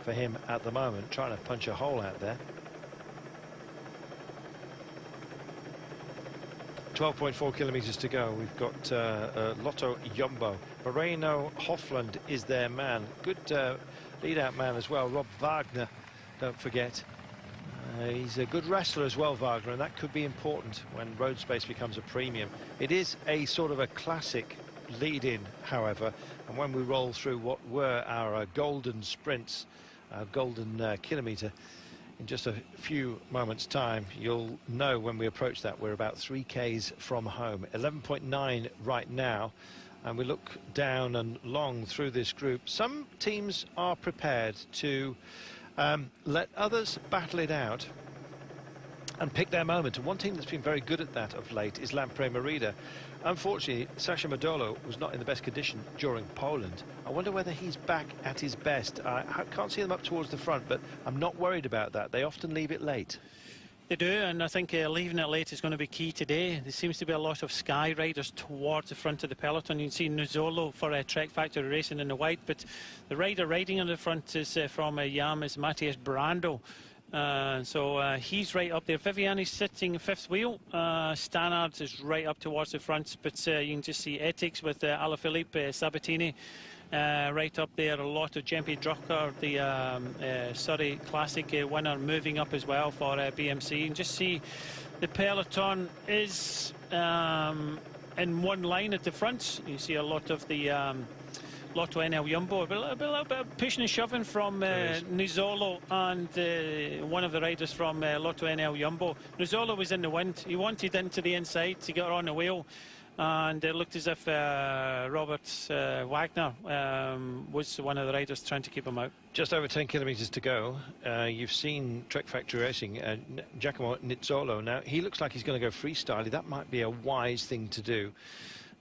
for him at the moment, trying to punch a hole out there. 12.4 kilometres to go. We've got Lotto Jumbo. Moreno Hofland is their man. Good lead-out man as well. Rob Wagner, don't forget. He's a good wrestler as well, Wagner, and that could be important when road space becomes a premium. It is a sort of a classic lead-in, however, and when we roll through what were our golden sprints, golden kilometre, in just a few moments' time, you'll know when we approach that we're about 3 Ks from home. 11.9 right now, and we look down and long through this group. Some teams are prepared to let others battle it out and pick their moment, and one team that's been very good at that of late is Lampre Merida. Unfortunately, Sasha Modolo was not in the best condition during Poland. I wonder whether he's back at his best. I can't see them up towards the front, but I'm not worried about that. They often leave it late. They do, and I think leaving it late is going to be key today. There seems to be a lot of Sky riders towards the front of the peloton. You can see Nuzzolo for Trek Factory Racing in the white, but the rider riding on the front is from Yam is Matthias Brando. So he's right up there. Viviani's sitting fifth wheel. Stannard is right up towards the front, but you can just see Ethics with Alaphilippe Sabatini right up there. A lot of Jempe Drucker, the Surrey Classic winner, moving up as well for BMC. And just see the peloton is in one line at the front. You see a lot of the Lotto NL Jumbo, a little bit of pushing and shoving from Nuzzolo and one of the riders from Lotto NL Jumbo. Nuzzolo was in the wind. He wanted into the inside to get on the wheel, and it looked as if Robert Wagner was one of the riders trying to keep him out. Just over 10 kilometres to go. You've seen Trek Factory Racing, Giacomo Nizzolo. Now, he looks like he's going to go freestyle. That might be a wise thing to do.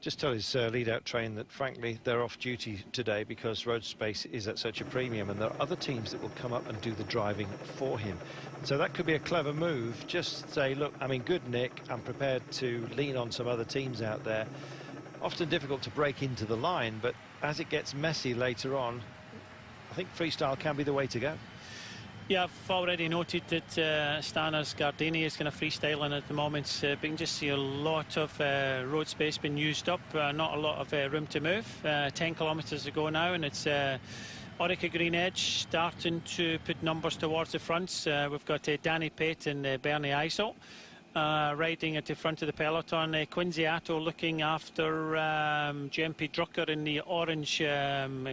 Just tell his lead-out train that, frankly, they're off duty today because road space is at such a premium, and there are other teams that will come up and do the driving for him. So that could be a clever move. Just say, look, I mean, good Nick, I'm prepared to lean on some other teams out there. Often difficult to break into the line, but as it gets messy later on, I think freestyle can be the way to go. Yeah, I've already noted that Stanis Gardini is kind of freestyling at the moment, but you can just see a lot of road space being used up, not a lot of room to move. 10 kilometres to go now, and it's Orica Green Edge starting to put numbers towards the front. We've got Danny Pate and Bernie Eisel riding at the front of the peloton. Quincy Atto looking after Jempe Drucker in the orange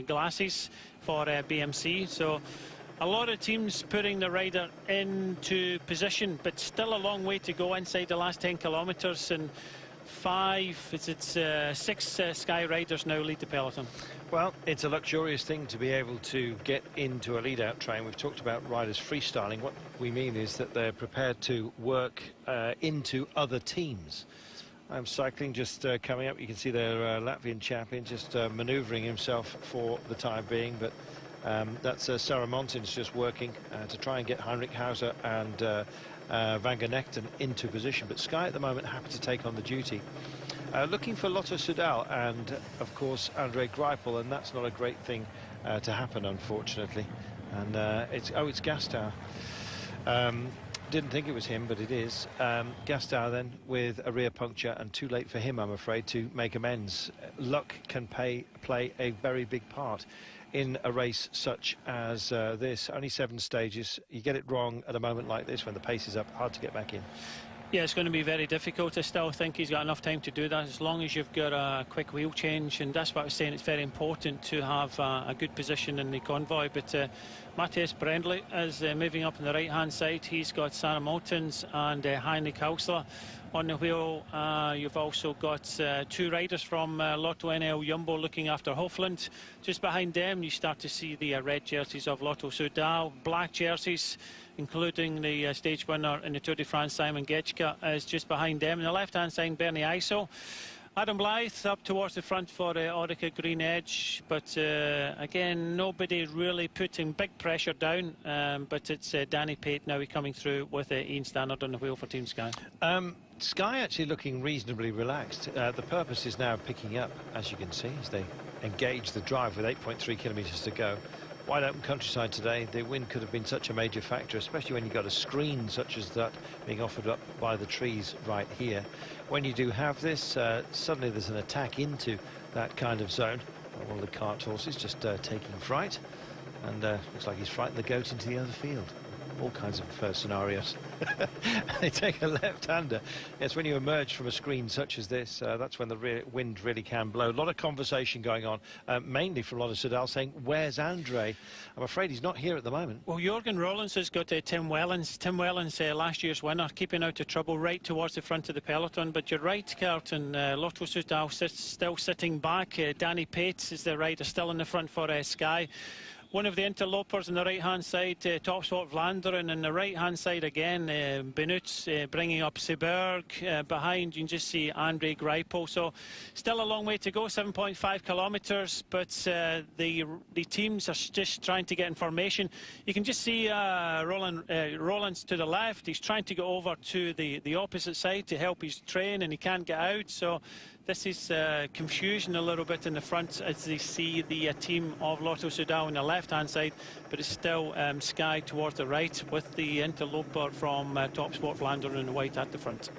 glasses for BMC. So a lot of teams putting the rider into position, but still a long way to go inside the last 10 kilometres, and six Sky riders now lead the peloton. Well, it's a luxurious thing to be able to get into a lead-out train. We've talked about riders freestyling. What we mean is that they're prepared to work into other teams. I'm cycling just coming up. You can see their Latvian champion just manoeuvring himself for the time being, but that's Sarah Montins just working to try and get Heinrich Hauser and Van Genechten into position. But Sky at the moment happy to take on the duty. Looking for Lotto Soudal and, of course, Andre Greipel, and that's not a great thing to happen, unfortunately. And it's Gastow. Didn't think it was him, but it is. Gastow then with a rear puncture, and too late for him, I'm afraid, to make amends. Luck can play a very big part in a race such as this. Only 7 stages. You get it wrong at a moment like this when the pace is up, hard to get back in. Yeah, it's going to be very difficult. I still think he's got enough time to do that, as long as you've got a quick wheel change, and that's what I was saying. It's very important to have a good position in the convoy. But Matthias Brendley is moving up on the right-hand side. He's got Sarah Moultons and Heinrich Hausler on the wheel. You've also got 2 riders from Lotto NL Jumbo looking after Hofland. Just behind them, you start to see the red jerseys of Lotto Soudal, black jerseys, including the stage winner in the Tour de France, Simon Getchka, is just behind them. On the left-hand side, Bernie Eisel. Adam Blythe up towards the front for Orica Green Edge, but again, nobody really putting big pressure down, but it's Danny Pate now coming through with Ian Stannard on the wheel for Team Sky. Sky actually looking reasonably relaxed. The purpose is now picking up, as you can see, as they engage the drive with 8.3 kilometres to go. wide open countryside today. The wind could have been such a major factor, especially when you've got a screen such as that being offered up by the trees right here. When you do have this, suddenly there's an attack into that kind of zone. One of the cart horses just taking fright, and looks like he's frightened the goat into the other field. All kinds of scenarios. They take a left-hander. Yes, when you emerge from a screen such as this, that's when the wind really can blow. A lot of conversation going on, mainly from Lotto Soudal saying, where's Andre? I'm afraid he's not here at the moment. Well, Jürgen Rollins has got Tim Wellens. Tim Wellens, last year's winner, keeping out of trouble right towards the front of the peloton. But you're right, Carlton, Lotto Soudal still sitting back. Danny Pates is the rider, still in the front for Sky. One of the interlopers on the right-hand side, Top Sport Vlaanderen, and the right-hand side again, Benoot bringing up Seberg. Behind, you can just see Andre Greipel. So still a long way to go, 7.5 kilometres, but the teams are just trying to get information. You can just see Rollins to the left. He's trying to go over to the opposite side to help his train, and he can't get out. So this is confusion a little bit in the front as they see the team of Lotto Soudal on the left-hand side, but it's still Sky towards the right with the interloper from Top Sport Vlaanderen in the white at the front.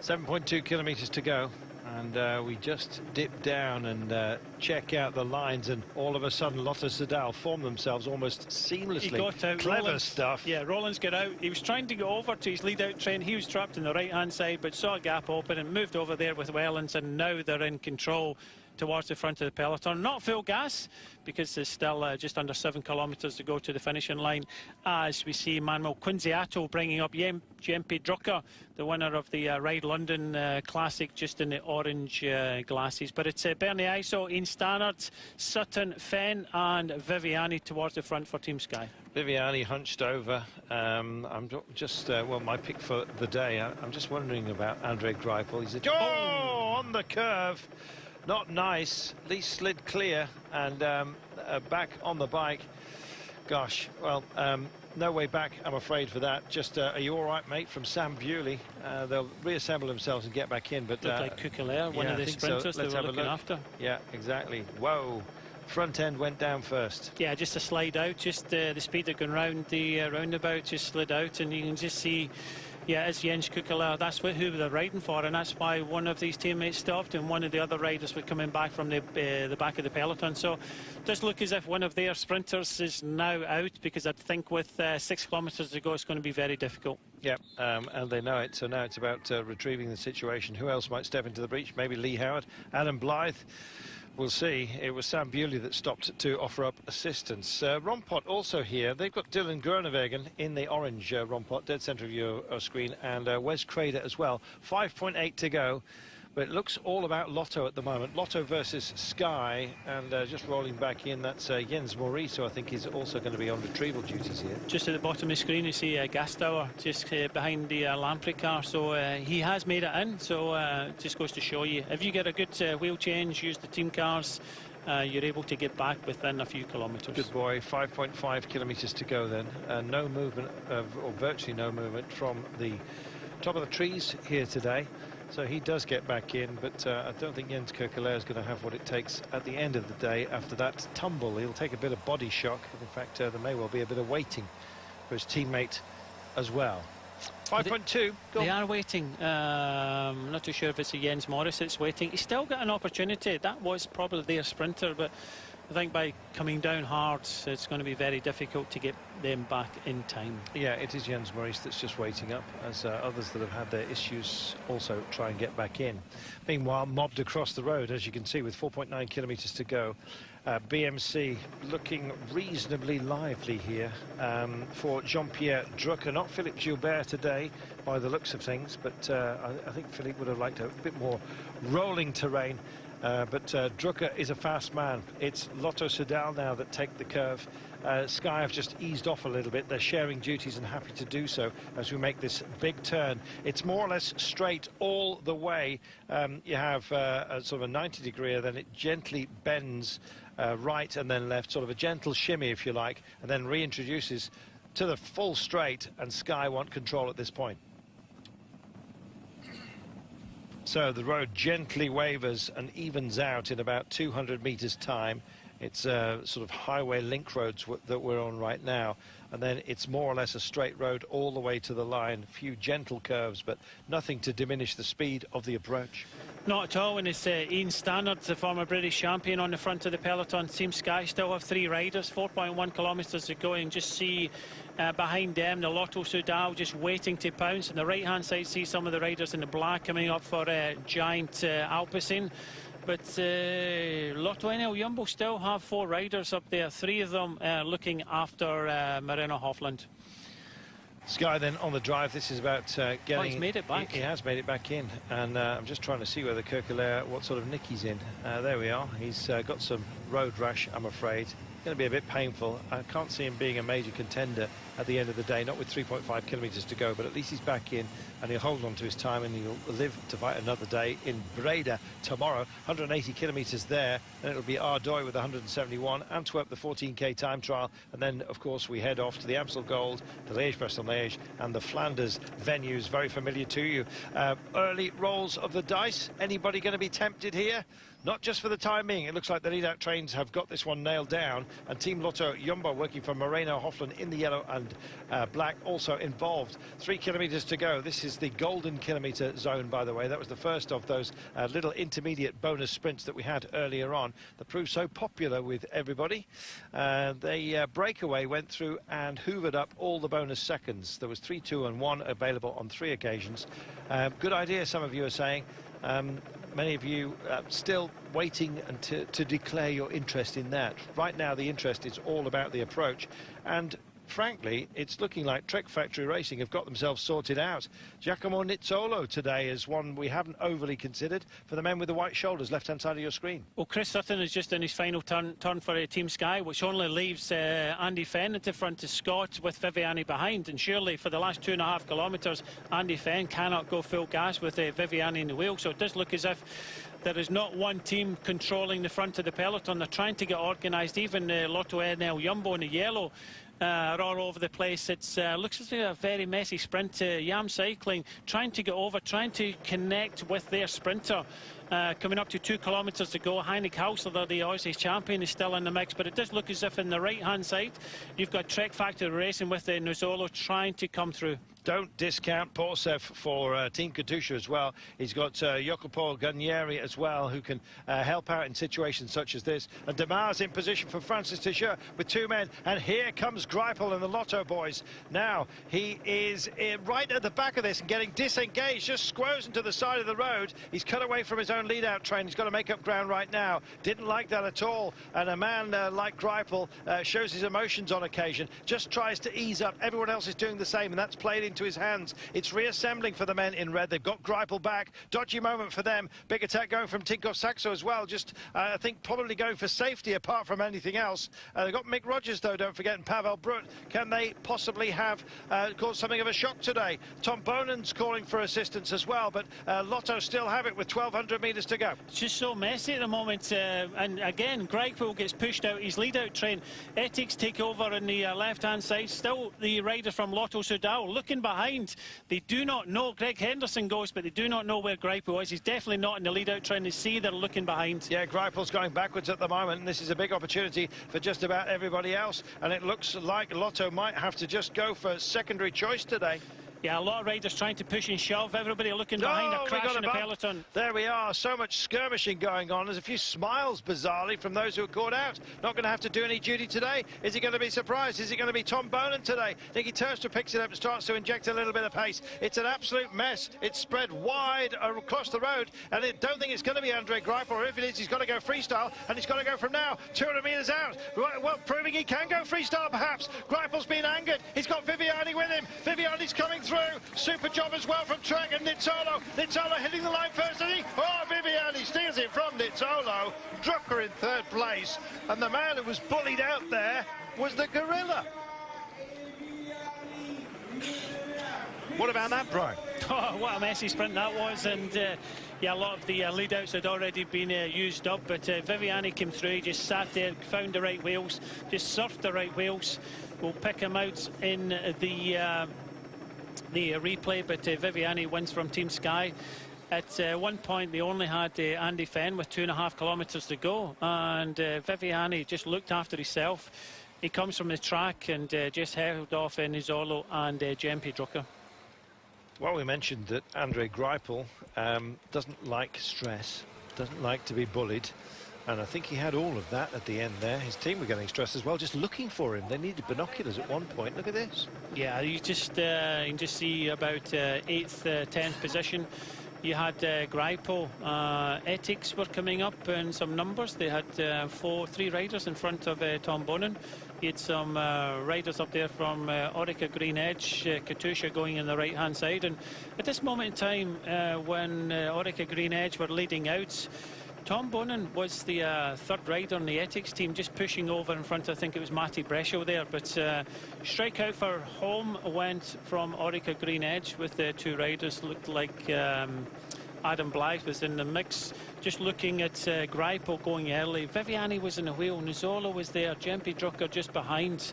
7.2 kilometres to go, and we just dip down and check out the lines, and all of a sudden Lotto Soudal form themselves almost seamlessly. He got out. Clever Rollins, stuff. Yeah, Rollins got out. He was trying to go over to his lead-out train. He was trapped on the right-hand side, but saw a gap open and moved over there with Wellens, and now they're in control towards the front of the peloton. Not full gas, because there's still just under 7 kilometres to go to the finishing line, as we see Manuel Quinziato bringing up Jempe Drucker, the winner of the Ride London Classic, just in the orange glasses. But it's Bernie Iso, Ian Stannard, Sutton, Fenn and Viviani towards the front for Team Sky. Viviani hunched over. I'm just, well, my pick for the day. I'm just wondering about Andre Greipel. He's on the curve. Not nice. At least slid clear and back on the bike. Gosh, well, no way back, I'm afraid, for that. Just, are you all right, mate, from Sam Bewley? They'll reassemble themselves and get back in. But looked like Kukelair, one of the sprinters so. they were looking after. Yeah, exactly. Whoa. Front end went down first. Yeah, just a slide out. Just the speed of going round the roundabout just slid out, and you can just see. Yeah, it's Jens Kukelair. That's who they're riding for, and that's why one of these teammates stopped and one of the other riders was coming back from the back of the peloton. So it does look as if one of their sprinters is now out, because I think with 6 kilometres to go, it's going to be very difficult. Yeah, and they know it. So now it's about retrieving the situation. Who else might step into the breach? Maybe Lee Howard, Adam Blythe. We'll see. It was Sam Bewley that stopped to offer up assistance. Rompot also here. They've got Dylan Groenewegen in the orange Rompot, dead centre of your screen, and Wes Crader as well. 5.8 to go. But it looks all about Lotto at the moment. Lotto versus Sky, and just rolling back in, that's Jens Maurice, who I think is also going to be on retrieval duties here. Just at the bottom of the screen, you see Gastauer just behind the Lamprey car, so he has made it in. So just goes to show you, if you get a good wheel change, use the team cars, you're able to get back within a few kilometres. Good boy. 5.5 kilometres to go then. No movement, or virtually no movement from the top of the trees here today. So he does get back in, but I don't think Jens Kukelair is going to have what it takes at the end of the day after that tumble. He'll take a bit of body shock. In fact, there may well be a bit of waiting for his teammate as well. 5.2. They are waiting. I'm not too sure if it's a Jens Morris that's waiting. He's still got an opportunity. That was probably their sprinter, but I think by coming down hard, it's going to be very difficult to get them back in time. Yeah, it is Jens Maurice that's just waiting up, as others that have had their issues also try and get back in. Meanwhile, mobbed across the road, as you can see, with 4.9 kilometres to go. BMC looking reasonably lively here for Jean-Pierre Drucker. Not Philippe Gilbert today, by the looks of things, but I think Philippe would have liked a bit more rolling terrain. But Drucker is a fast man. It's Lotto Soudal now that take the curve. Sky have just eased off a little bit. They're sharing duties and happy to do so as we make this big turn. It's more or less straight all the way. You have a sort of a 90 degree, and then it gently bends right and then left, sort of a gentle shimmy, if you like, and then reintroduces to the full straight, and Sky want control at this point. So the road gently wavers and evens out in about 200 meters time. It's sort of highway link roads that we're on right now, and then it's more or less a straight road all the way to the line. A few gentle curves, but nothing to diminish the speed of the approach. Not at all, and it's Ian Stannard, the former British champion, on the front of the peloton. Team Sky still have 3 riders, 4.1 kilometres to go, and just see behind them the Lotto Soudal just waiting to pounce. On the right-hand side, see some of the riders in the black coming up for Giant Alpecin. But Lotto Enel Jumbo still have 4 riders up there, 3 of them looking after Moreno Hofland. Sky then on the drive. This is about getting... Oh, he's made it back. He has made it back in, and I'm just trying to see whether Kerkelaer, what sort of nick he's in. There we are. He's got some road rash, I'm afraid. Going to be a bit painful. I can't see him being a major contender at the end of the day, not with 3.5 kilometres to go, but at least he's back in, and he'll hold on to his time, and he'll live to fight another day in Breda tomorrow. 180 kilometres there, and it'll be Ardoi with 171, Antwerp the 14k time trial, and then of course we head off to the Amstel Gold, the Liège-Bastogne-Liège, and the Flanders venues, very familiar to you. Early rolls of the dice. Anybody going to be tempted here? Not just for the time being. It looks like the lead-out trains have got this one nailed down, and Team Lotto Jumbo, working for Moreno Hofland in the yellow and black, also involved. 3 kilometres to go. This is the golden kilometre zone, by the way. That was the first of those little intermediate bonus sprints that we had earlier on that proved so popular with everybody. The breakaway went through and hoovered up all the bonus seconds. There was 3, 2 and 1 available on 3 occasions. Good idea, some of you are saying. Many of you still waiting to declare your interest in that. Right now, the interest is all about the approach. And frankly, it's looking like Trek Factory Racing have got themselves sorted out. Giacomo Nizzolo today is one we haven't overly considered for the men with the white shoulders, left-hand side of your screen. Well, Chris Sutton is just in his final turn for Team Sky, which only leaves Andy Fenn at the front of Scott with Viviani behind. And surely for the last 2.5 kilometres, Andy Fenn cannot go full gas with Viviani in the wheel. So it does look as if there is not one team controlling the front of the peloton. They're trying to get organised. Even Lotto Enel Jumbo in the yellow are all over the place. It looks like a very messy sprint. Yam Cycling trying to get over, trying to connect with their sprinter. Coming up to 2 kilometres to go. Heinrich Hausler, the Aussie champion, is still in the mix, but it does look as if in the right-hand side you've got Trek Factory Racing with Nizzolo trying to come through. Don't discount Porcef for Team Katusha as well. He's got Jacopo Guarnieri as well, who can help out in situations such as this. And Demar's in position for Francis Ticheur with 2 men. And here comes Greipel and the Lotto boys. Now, he is right at the back of this and getting disengaged, just squozen to the side of the road. He's cut away from his own lead-out train. He's got to make up ground right now. Didn't like that at all. And a man like Greipel shows his emotions on occasion, just tries to ease up. Everyone else is doing the same, and that's played into his hands. It's reassembling for the men in red. They've got Greipel back. Dodgy moment for them. Big attack going from Tinkoff Saxo as well. Just, I think, probably going for safety apart from anything else. They've got Mick Rogers, though, don't forget, and Pavel Brut. Can they possibly have caused something of a shock today? Tom Bonan's calling for assistance as well, but Lotto still have it with 1,200 metres to go. It's just so messy at the moment, and again, Greipel gets pushed out his lead-out train. Ethics take over on the left-hand side. Still the rider from Lotto Soudal looking behind. They do not know. Greg Henderson goes, but they do not know where Greipel is. He's definitely not in the lead-out train. They see they're looking behind. Yeah, Greipel's going backwards at the moment, and this is a big opportunity for just about everybody else, and it looks like Lotto might have to just go for secondary choice today. Yeah, a lot of riders trying to push and shove. Everybody looking behind a crash in the peloton. There we are. So much skirmishing going on. There's a few smiles, bizarrely, from those who are caught out. Not going to have to do any duty today. Is he going to be surprised? Is it going to be Tom Bonan today? Nicky Terpstra picks it up and starts to inject a little bit of pace. It's an absolute mess. It's spread wide across the road, and I don't think it's going to be Andre Greipel, or if it is, he's got to go freestyle, and he's got to go from now. 200 metres out. Right, well, proving he can go freestyle, perhaps. Greipel's been angered. He's got Viviani with him. Viviani's coming through. Super job as well from Trek and Nizzolo. Nizzolo hitting the line first, and Viviani steals it from Nizzolo. Drucker in 3rd place, and the man who was bullied out there was the gorilla. What about that, Brian? Oh, what a messy sprint that was, and yeah, a lot of the lead-outs had already been used up, but Viviani came through. He just sat there, found the right wheels, just surfed the right wheels. We'll pick him out in the replay, but Viviani wins from Team Sky. At one point, they only had Andy Fenn with 2.5 kilometres to go, and Viviani just looked after himself. He comes from the track and just held off Nizzolo and Jempe Drucker. Well, we mentioned that Andre Greipel doesn't like stress, doesn't like to be bullied. And I think he had all of that at the end there. His team were getting stressed as well, just looking for him. They needed binoculars at one point. Look at this. Yeah, you can just see about 8th, 10th position. You had Greipel. Ethics were coming up in some numbers. They had 3 riders in front of Tom Bonin. He had some riders up there from Orica Green Edge, Katusha going in the right-hand side. And at this moment in time, when Orica Green Edge were leading out, Tom Bonin was the 3rd rider on the Ethics team, just pushing over in front. I think it was Matty Brescio there. But strikeout for home went from Orica Green Edge with the 2 riders. Looked like Adam Blythe was in the mix. Just looking at Greipel going early. Viviani was in the wheel. Nizzolo was there. Jempe Drucker just behind.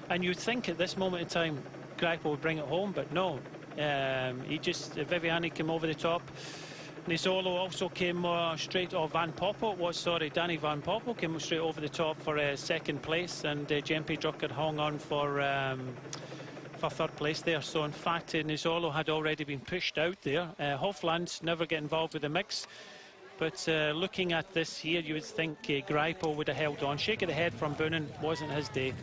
And you'd think at this moment in time, Greipel would bring it home, but no. Viviani came over the top. Nizzolo also came straight, Van Poppel was, sorry, Danny Van Poppel came straight over the top for 2nd place, and Jempe Drucker hung on for 3rd place there. So in fact, Nizzolo had already been pushed out there. Hofland never get involved with the mix. But looking at this here, you would think Greipel would have held on. Shake of the head from Boonen, wasn't his day.